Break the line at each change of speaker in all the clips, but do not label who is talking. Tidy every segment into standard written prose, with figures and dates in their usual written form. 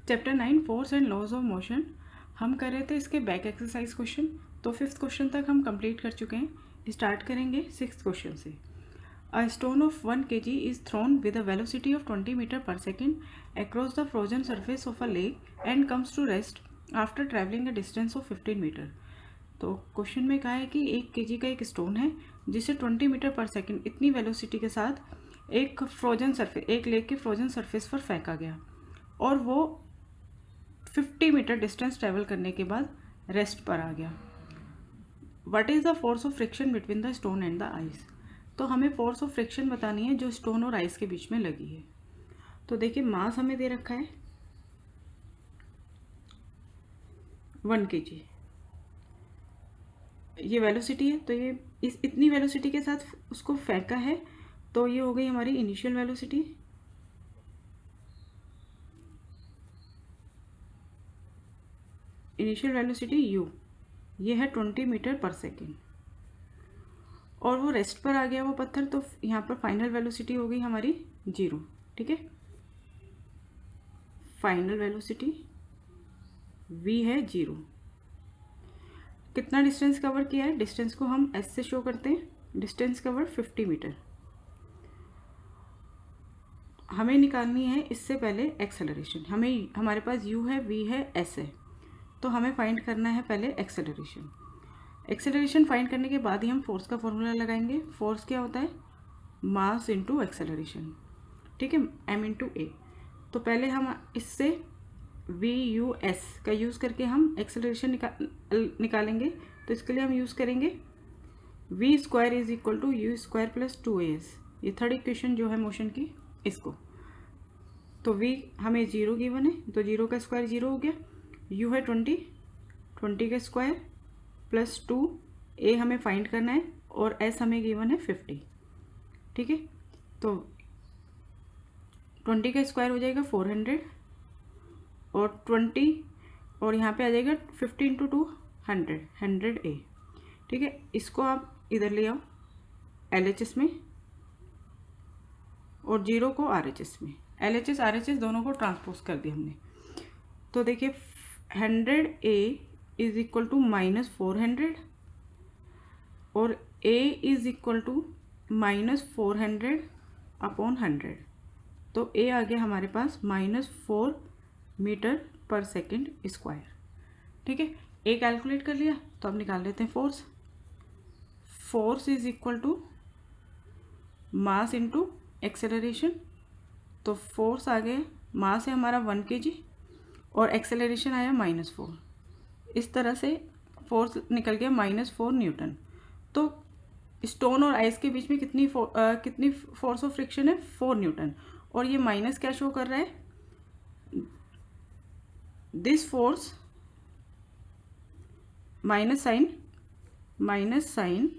Chapter 9 force and laws of motion हम कर रहे थे इसके बैक एक्सरसाइज क्वेश्चन। तो 5th क्वेश्चन तक हम कंप्लीट कर चुके हैं। स्टार्ट करेंगे 6th क्वेश्चन से। A stone of 1 kg is thrown with a velocity of 20 metre per second across the frozen surface of a lake and comes to rest after travelling a distance of 15 metre. तो question में कहा है कि 1 kg का एक stone है जिसे 20 metre per second इतनी वेलोसिटी के साथ एक लेक के फ्रोजन सरफेस पर फेंका गया और वो 50 मीटर डिस्टेंस ट्रेवल करने के बाद रेस्ट पर आ गया। What is the force of friction between the stone and the ice. तो हमें फोर्स ऑफ फ्रिक्शन बतानी है जो स्टोन और आइस के बीच में लगी है। तो देखिए मास हमें दे रखा है 1 kg, ये वेलोसिटी है। तो ये इस इतनी वेलोसिटी के साथ उसको फेंका है, तो ये हो गई हमारी initial velocity. Initial velocity u, ये है 20 मीटर पर सेकेंड और वो रेस्ट पर आ गया वो पत्थर। तो यहाँ पर फाइनल वेलोसिटी हो गई हमारी 0। ठीक है, फाइनल वेलोसिटी v है 0। कितना डिस्टेंस कवर किया है, डिस्टेंस को हम s से शो करते हैं। Distance cover 50 meter. हमें निकालनी है इससे पहले एक्सेलरेशन। हमारे पास u है, v है, s है, तो हमें फाइंड करना है पहले एक्सेलरेशन। एक्सेलरेशन फाइंड करने के बाद ही हम फोर्स का फॉर्मूला लगाएंगे। फोर्स क्या होता है, मास इंटू एक्सेलरेशन। ठीक है, m इंटू ए। तो पहले हम इससे v u s का यूज़ करके हम एक्सेलरेशन निकालेंगे। तो इसके लिए हम यूज़ करेंगे v square is equal to u square plus 2as। ये थर्ड इक्वेशन जो है मोशन की, इसको। तो v हमें 0 गिवन है, तो 0 का स्क्वायर 0 हो गया। u है 20 का स्क्वायर प्लस 2, a हमें फाइंड करना है और s हमें गिवन है 50। ठीक है, तो 20 का स्क्वायर हो जाएगा 400 और 20 और यहाँ पे आ जाएगा 50 इंटू 2 100 a। ठीक है, इसको आप इधर ले आओ LHS में और 0 को RHS में। LHS RHS दोनों को ट्रांसपोज कर दिया हमने। तो देखिए 100 a इज इक्वल टू -400 और a is equal to -400 upon 100। तो a आ गया हमारे पास -4 मीटर पर सेकेंड स्क्वायर। ठीक है, a कैलकुलेट कर लिया, तो अब निकाल लेते हैं force. Force is equal to mass into acceleration. तो फोर्स आ गया, मास है हमारा 1 kg और एक्सेलरेशन आया -4। इस तरह से फोर्स निकल गया -4 न्यूटन। तो स्टोन और आइस के बीच में कितनी फोर्स ऑफ फ्रिक्शन है, 4 न्यूटन। और ये माइनस क्या शो कर रहा है, this force minus sign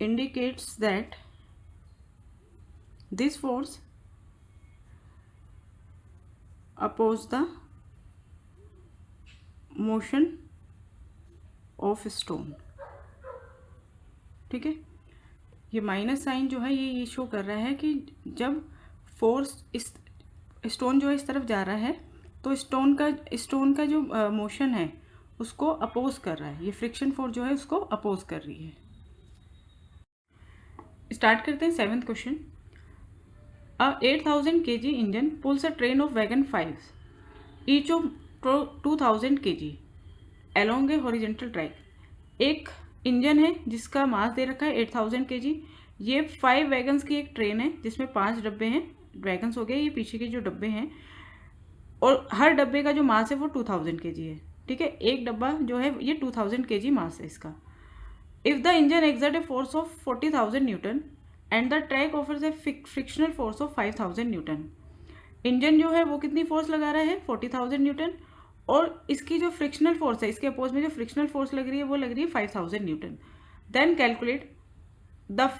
indicates that this force oppose the motion of stone। ठीक है, ये माइनस साइन जो है ये शो कर रहा है कि जब फोर्स इस स्टोन जो है इस तरफ जा रहा है तो स्टोन का जो मोशन है उसको अपोज कर रहा है। ये फ्रिक्शन फोर्स जो है उसको अपोज कर रही है। स्टार्ट करते हैं 7th question. A 8000 kg engine pools a train of wagon 5 each of 2000 kg along A horizontal track. एक इंजन है जिसका मास दे रखा है 8000 kg। ये 5 वैगन्स की एक ट्रेन है जिसमें 5 डब्बे हैं। वैगन्स हो गए ये पीछे के जो डब्बे हैं, और हर डब्बे का जो मास है वो 2000 kg है। ठीक है, एक डब्बा जो है ये 2000 kg मास है इसका। If the engine exerts a force of 40,000 Newton and the track offers a frictional force of 5,000 Newton, engine जो है वो कितनी फोर्स लगा रहा है 40,000 न्यूटन, और इसकी जो फ्रिक्शनल फोर्स है, इसके अपोज में जो फ्रिक्शनल फोर्स लग रही है वो लग रही है 5,000 newton. Then calculate the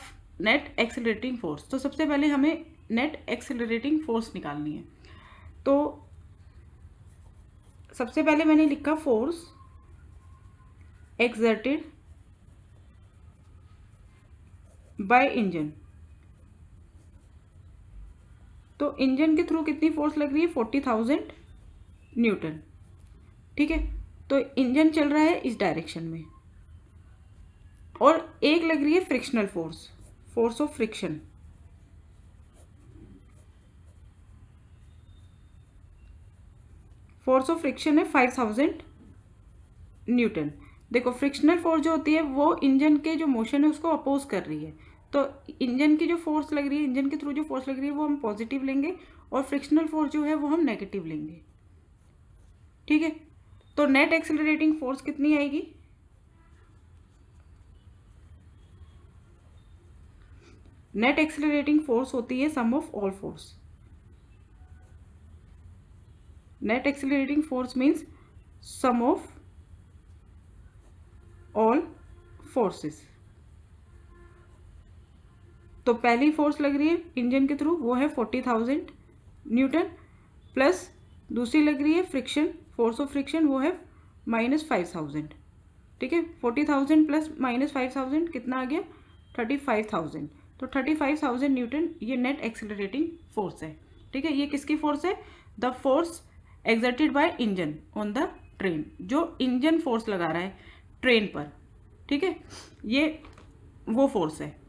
net accelerating force. तो सबसे पहले हमें नेट एक्सेलरेटिंग फोर्स निकालनी है। तो सबसे पहले मैंने लिखा फोर्स एक्सर्टेड बाय इंजन। तो इंजन के थ्रू कितनी फोर्स लग रही है? 40,000 न्यूटन। ठीक है, तो इंजन चल रहा है इस डायरेक्शन में, और एक लग रही है frictional force, force of friction. Force of friction है 5,000 न्यूटन। देखो फ्रिक्शनल फोर्स जो होती है वो इंजन के जो मोशन है उसको अपोज कर रही है, तो इंजन की जो फोर्स लग रही है, इंजन के थ्रू जो फोर्स लग रही है वो हम पॉजिटिव लेंगे, और फ्रिक्शनल फोर्स जो है वो हम नेगेटिव लेंगे। ठीक है, तो नेट एक्सेलरेटिंग फोर्स कितनी आएगी? नेट एक्सेलरेटिंग फोर्स होती है sum of all force. Net accelerating force means sum of all forces. तो पहली फोर्स लग रही है इंजन के थ्रू वो है 40,000 न्यूटन, प्लस दूसरी लग रही है फ्रिक्शन, फोर्स ऑफ फ्रिक्शन, वो है -5,000। ठीक है, 40,000 प्लस -5,000 कितना आ गया? 35,000। तो 35,000 न्यूटन ये नेट एक्सेलरेटिंग फोर्स है। ठीक है, ये किसकी फोर्स है? The force exerted by engine on the train, जो इंजन फोर्स लगा रहा है ट्रेन पर। ठीक है, ये वो फोर्स है।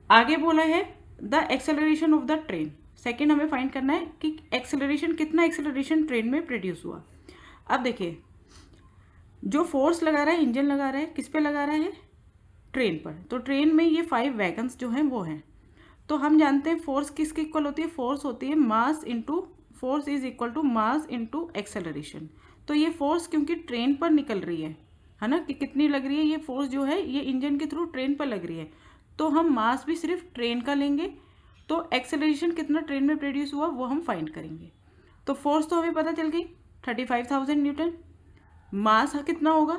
आगे बोला है the acceleration of the train. Second हमें फाइंड करना है कि एक्सेलरेशन, कितना एक्सेलरेशन ट्रेन में प्रोड्यूस हुआ। अब देखिए, जो फोर्स लगा रहा है इंजन लगा रहा है, किस पे लगा रहा है? ट्रेन पर। तो ट्रेन में ये 5 वैगन्स जो हैं वो हैं। तो हम जानते हैं फोर्स किसकी इक्वल होती है? फोर्स होती है mass into, force is equal to mass into acceleration. तो ये फोर्स क्योंकि ट्रेन पर निकल रही है ना, कि कितनी लग रही है ये फोर्स जो है, ये इंजन के थ्रू ट्रेन पर लग रही है, तो हम मास भी सिर्फ ट्रेन का लेंगे, तो एक्सेलरेशन कितना ट्रेन में प्रोड्यूस हुआ वो हम फाइंड करेंगे। तो फोर्स तो हमें पता चल गई 35,000 न्यूटन। मास कितना होगा?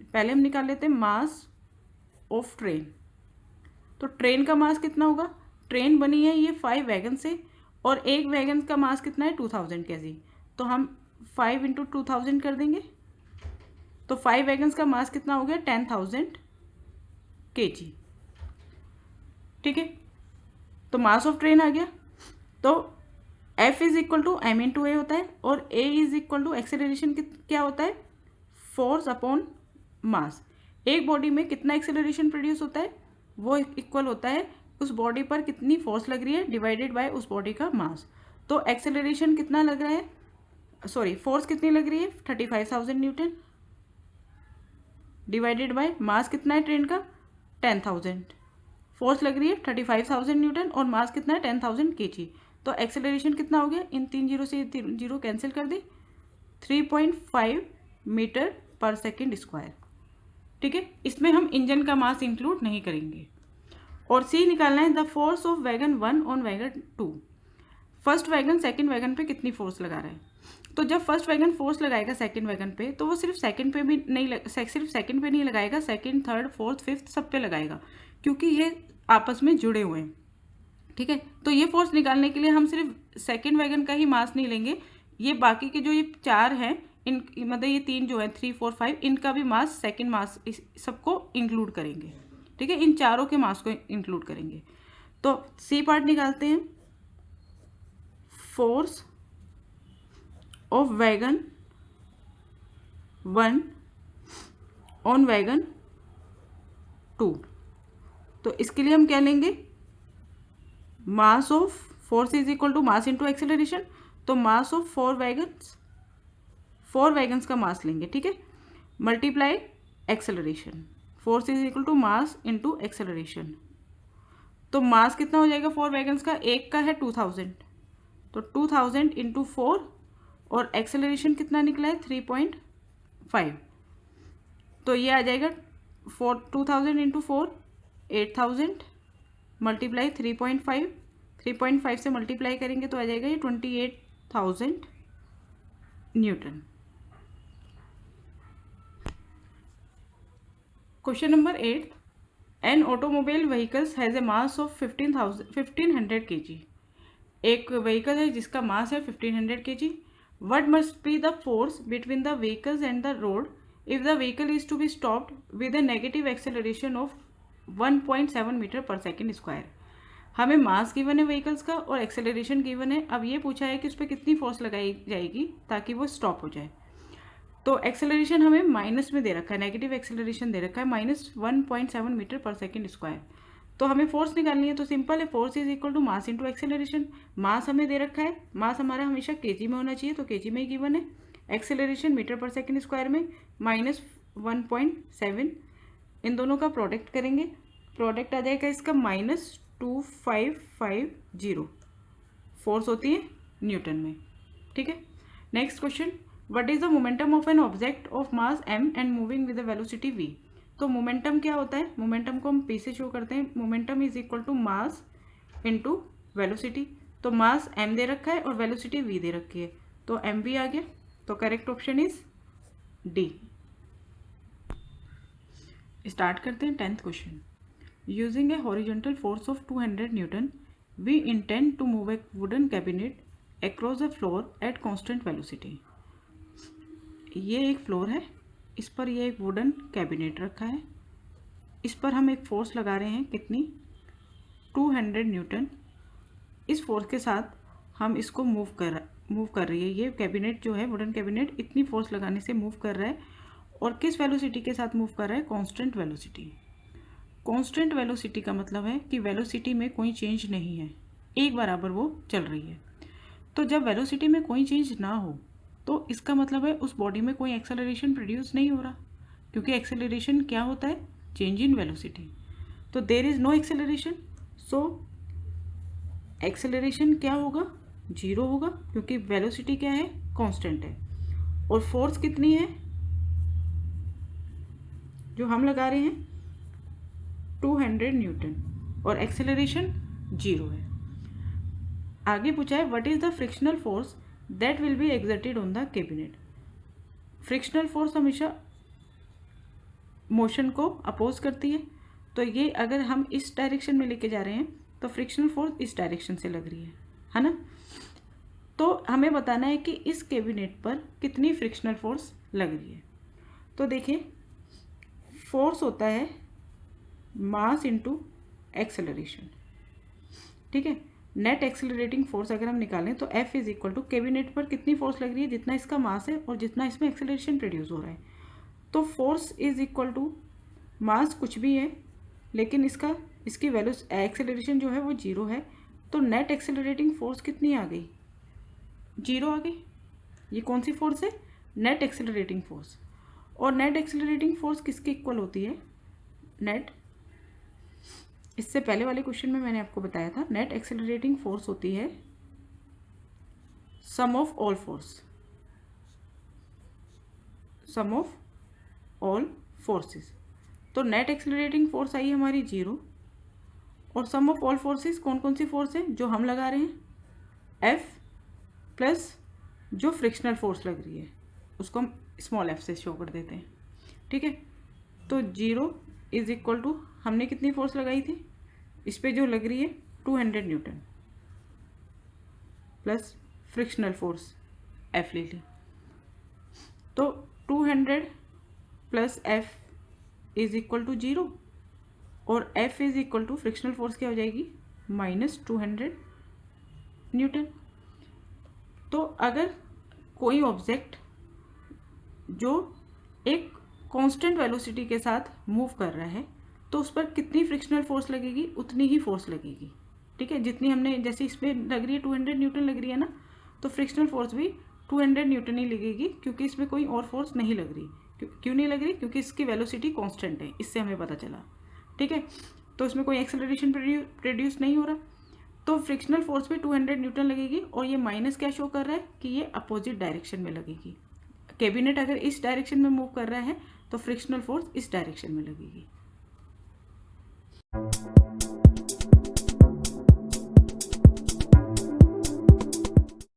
पहले हम निकाल लेते हैं मास ऑफ ट्रेन। तो ट्रेन का मास कितना होगा? ट्रेन बनी है ये 5 वैगन से, और एक वैगन का मास कितना है? 2,000 kg। तो हम 5 × 2,000 कर देंगे, तो 5 वैगन्स का मास कितना हो गया? 10,000 kg। ठीक है, तो मास ऑफ ट्रेन आ गया। तो F is equal to m × a होता है, और A is equal to acceleration क्या होता है? Force upon mass. एक बॉडी में कितना एक्सेलरेशन प्रोड्यूस होता है? वो इक्वल होता है उस बॉडी पर कितनी फोर्स लग रही है डिवाइडेड बाय उस बॉडी का मास। तो एक्सेलरेशन कितना लग रहा है, सॉरी फोर्स कितनी लग रही है? 35,000 न्यूटन, डिवाइडेड बाय मास कितना है ट्रेन का? 10,000। फोर्स लग रही है 35,000 न्यूटन, और मास कितना है? 10,000 kg। तो एक्सेलरेशन कितना हो गया? इन 3 जीरो से 3 जीरो कैंसिल कर दी, 3.5 मीटर पर सेकेंड स्क्वायर। ठीक है, इसमें हम इंजन का मास इंक्लूड नहीं करेंगे। और सी निकालना है the force of wagon 1 on wagon 2। First wagon second wagon पे कितनी फोर्स लगा रहा है? तो जब फर्स्ट वैगन फोर्स लगाएगा सेकंड वैगन पे, तो वो सिर्फ सेकंड पे भी नहीं सिर्फ सेकंड पे नहीं लगाएगा, सेकंड, थर्ड, फोर्थ, फिफ्थ सब पे लगाएगा, क्योंकि ये आपस में जुड़े हुए हैं। ठीक है, तो ये फोर्स निकालने के लिए हम सिर्फ सेकंड वैगन का ही मास नहीं लेंगे, ये बाकी के जो ये 4 हैं, इन मतलब ये 3 जो है 3, 4, 5, इनका भी मास, सेकंड मास, सबको इंक्लूड करेंगे। ठीक है, इन चारों के मास को इंक्लूड करेंगे। तो सी पार्ट निकालते हैं। Force of wagon 1 on wagon 2। तो इसके लिए हम क्या लेंगे? Mass of, force is equal to mass into acceleration. तो मास ऑफ 4 वैगन्स का मास लेंगे। ठीक है, multiply acceleration, force is equal to mass into acceleration. तो मास कितना हो जाएगा 4 वैगन्स का? एक का है 2,000, तो 2,000 इंटू 4, और एक्सेलरेशन कितना निकला है? 3.5। तो ये आ जाएगा 2,000 इंटू 4, 8,000, मल्टीप्लाई 3.5, 3.5 से मल्टीप्लाई करेंगे तो आ जाएगा ये 28,000 newton. Question number 8, an automobile vehicles has a mass of 1500 kg। एक व्हीकल है जिसका मास है 1500 kg। What must be the force between the vehicles and the road if the vehicle is to be stopped with a negative acceleration of 1.7 metre per second square. हमें mass given है vehicles का और acceleration given है। अब ये पूछा है कि उस पर कितनी फोर्स लगाई जाएगी ताकि वो स्टॉप हो जाए। तो एक्सेलरेशन हमें माइनस में दे रखा है, नेगेटिव एक्सेलरेशन दे रखा है -1.7 मीटर पर सेकेंड स्क्वायर। तो हमें फोर्स निकालनी है, तो सिंपल है, force is equal to mass into acceleration. Mass हमें दे रखा है, मास हमारा हमेशा केजी में होना चाहिए, तो केजी में ही गिवन है। Acceleration metre per second square में -1.7, इन दोनों का प्रोडक्ट करेंगे, प्रोडक्ट आ जाएगा इसका -2550। फोर्स होती है न्यूटन में। ठीक है, next question, what is the momentum of an object of mass m and moving with the velocity v। तो मोमेंटम क्या होता है, मोमेंटम को हम p से शो करते हैं। Momentum is equal to mass into velocity. तो मास m दे रखा है और वेलोसिटी v दे रखी है, तो mv आ गया। तो correct option is D. Start करते हैं 10th question. Using a horizontal force of 200 newton we intend to move a wooden cabinet across the floor at constant velocity. ये एक फ्लोर है, इस पर ये एक वुडन कैबिनेट रखा है, इस पर हम एक फोर्स लगा रहे हैं, कितनी, 200 न्यूटन। इस फोर्स के साथ हम इसको मूव कर रही है। ये कैबिनेट जो है, वुडन कैबिनेट, इतनी फोर्स लगाने से मूव कर रहा है। और किस वेलोसिटी के साथ मूव कर रहा है, कांस्टेंट वेलोसिटी। कांस्टेंट वेलोसिटी का मतलब है कि वेलोसिटी में कोई चेंज नहीं है, एक बराबर वो चल रही है। तो जब वेलोसिटी में कोई चेंज ना हो तो इसका मतलब है उस बॉडी में कोई एक्सेलरेशन प्रोड्यूस नहीं हो रहा, क्योंकि एक्सेलरेशन क्या होता है, चेंज इन वेलोसिटी। तो there is no acceleration, so acceleration क्या होगा, जीरो होगा, क्योंकि वेलोसिटी क्या है, कांस्टेंट है। और फोर्स कितनी है जो हम लगा रहे हैं, 200 न्यूटन, और एक्सेलरेशन जीरो है। आगे पूछा है what is the frictional force that will be exerted on the cabinet. Frictional force हमेशा मोशन को अपोज करती है, तो ये अगर हम इस डायरेक्शन में लेके जा रहे हैं तो फ्रिक्शनल फोर्स इस डायरेक्शन से लग रही है ना। तो हमें बताना है कि इस कैबिनेट पर कितनी फ्रिक्शनल फोर्स लग रही है। तो देखिए, फोर्स होता है मास इनटू एक्सेलरेशन। ठीक है, नेट एक्सेलरेटिंग फोर्स अगर हम निकालें तो F is equal to, cabinet पर कितनी फोर्स लग रही है, जितना इसका मास है और जितना इसमें एक्सेलरेशन प्रोड्यूस हो रहा है। तो force is equal to mass कुछ भी है, लेकिन इसकी वैल्यू एक्सेलरेशन जो है वो जीरो है, तो नेट एक्सेलरेटिंग फोर्स कितनी आ गई, जीरो आ गई। ये कौन सी फोर्स है, नेट एक्सेलरेटिंग फोर्स। और नेट एक्सेलरेटिंग फोर्स किसके इक्वल होती है, नेट, इससे पहले वाले क्वेश्चन में मैंने आपको बताया था, नेट एक्सेलरेटिंग फोर्स होती है sum of all force, sum of all forces. तो नेट एक्सेलरेटिंग फोर्स आई हमारी जीरो, और सम ऑफ ऑल फोर्सेस कौन कौन सी फोर्स है जो हम लगा रहे हैं, F प्लस जो फ्रिक्शनल फोर्स लग रही है उसको हम स्मॉल f से शो कर देते हैं। ठीक है, तो जीरो इज इक्वल टू, हमने कितनी फोर्स लगाई थी, इस पे जो लग रही है 200 newton plus frictional force F ले ली, तो 200 प्लस F is equal to zero, और F is equal to frictional force क्या हो जाएगी, -200 न्यूटन। तो अगर कोई ऑब्जेक्ट जो एक कांस्टेंट वेलोसिटी के साथ मूव कर रहा है तो उस पर कितनी फ्रिक्शनल फोर्स लगेगी, उतनी ही फोर्स लगेगी। ठीक है, जितनी हमने, जैसे इसमें लग रही है 200 न्यूटन लग रही है ना, तो फ्रिक्शनल फोर्स भी 200 न्यूटन ही लगेगी, क्योंकि इसमें कोई और फोर्स नहीं लग रही। क्यों नहीं लग रही, क्योंकि इसकी वेलोसिटी कांस्टेंट है, इससे हमें पता चला। ठीक है, तो इसमें कोई एक्सेलरेशन प्रोड्यूस नहीं हो रहा, तो फ्रिक्शनल फोर्स भी 200 न्यूटन लगेगी। और ये माइनस क्या शो कर रहा है कि ये अपोजिट डायरेक्शन में लगेगी। कैबिनेट अगर इस डायरेक्शन में मूव कर रहा है तो फ्रिक्शनल फोर्स इस डायरेक्शन में लगेगी।